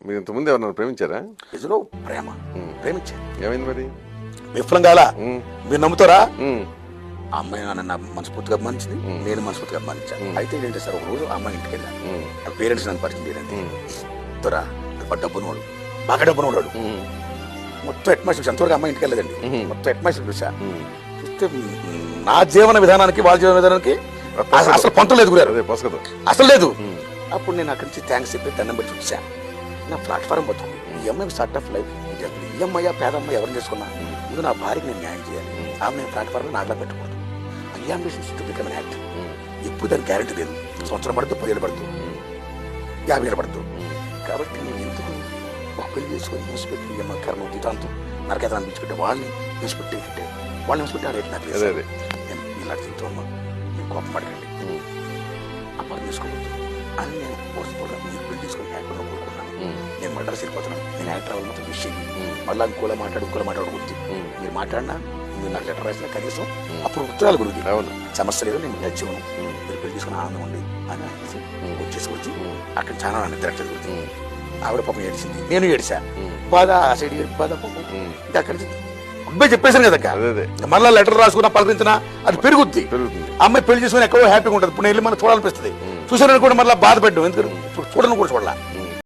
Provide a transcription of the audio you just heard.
మీరు ఇంతకుముందు ఎవరన్నా ప్రేమించారా? నిజంలో ప్రేమ ప్రేమించాను. ఏమైంది మరి? విఫలం కాలా? మీరు నమ్ముతారా? ఉమ్, ఆ అమ్మాయి నన్ను మనస్ఫూర్తిగా అభిమానించింది, నేను మనస్ఫూర్తిగా అభిమానించాను. అయితే ఏంటంటే సార్, ఒక రోజు ఆ అమ్మాయి ఇంటికి వెళ్ళాను. ఉమ్, ఆ పేరెంట్స్ నన్ను పరిచయం చేయడానికి తొరా డబ్బునోడు, బాగా డబ్బునోడాడు. ఉమ్, మొత్తం అట్మాస్ఫియర్ ఎంతవరకు అమ్మాయి ఇంటికి వెళ్ళలేదండి. మొత్తం అట్మాస్ఫియర్ చూసా. ఉమ్. చూస్తే నా జీవన విధానానికి వాళ్ళ జీవన విధానానికి అసలు పొంతం లేదు గురారు, అదే పొసగదు. అసలు లేదు. అప్పుడు నేను అక్కడి నుంచి థ్యాంక్స్ చెప్పి దండం పెట్టి చూసా. నా ప్లాట్ఫారం బతుకు ఈ అమ్మాయి స్టార్ట్ ఆఫ్ లైఫ్. ఈ అమ్మాయి పేదమ్మాయి ఎవరిని చేసుకున్నా ముందు నా భార్యకి నేను న్యాయం చేయాలి. ఆమె నేను ప్లాట్ఫారం నాకులా పెట్టకూడదు. ఈ అంబిషన్స్ టు బికమ్ యాక్ట్. ఎప్పుడు దానికి గ్యారెంటీ లేదు. సంవత్సరం పడుతుంది, 10 ఏళ్ళు పడుతుంది, 50 ఏళ్ళు పడుతుంది. కాబట్టి నేను ఎందుకు ఒక పెళ్లి చేసుకొని హింసపెట్టి ఈ అమ్మాయి కర్మ జీతాంతం నరకేత అనిపించుకుంటే వాళ్ళని హింసపెట్టి వాళ్ళని హింసపెట్టి ఆ రేటు నాకు లేదు. నేను ఇలా జీవితం అమ్మ, నేను కోపం పడకండి, అమ్మాయి తీసుకోవద్దు అని నేను పోర్స్పోర్ట్గా మీరు పెళ్లి తీసుకొని హ్యాపీగా కోరుకున్నాను. నేను మర్డర్ సరిపోతున్నాను, నేను యాక్టర్ అవ్వాలి మొత్తం విషయం. మళ్ళీ ఇంకోలా మాట్లాడకూడదు. మీరు మాట్లాడినా, మీరు నాకు లెటర్ రాసినా కనీసం అప్పుడు ఉత్తరాలు గురించి సమస్య లేదు, నేను నచ్చేవను, మీరు పెళ్లి తీసుకుని ఆనందం ఉంది అని అనేసి వచ్చి అక్కడ చాలా నన్ను తిరగలేదు గురించి. ఆవిడ పాపం ఏడిచింది, నేను ఏడిసా. బాధ ఆ సైడ్ బాధ పాపం. ఇంకా అక్కడి నుంచి అబ్బాయి చెప్పేశాను కదా, మళ్ళీ లెటర్ రాసుకున్నా పలకరించినా అది పెరుగుద్ది. అమ్మాయి పెళ్లి చేసుకుని ఎక్కడో హ్యాపీగా ఉంటుంది. ఇప్పుడు నేను వెళ్ళి మనం చూడాలనిపిస్తుంది. చూసాను కూడా మళ్ళీ బాధ పెట్టడం, ఎందుకంటే చూడను కూడా చూడాల.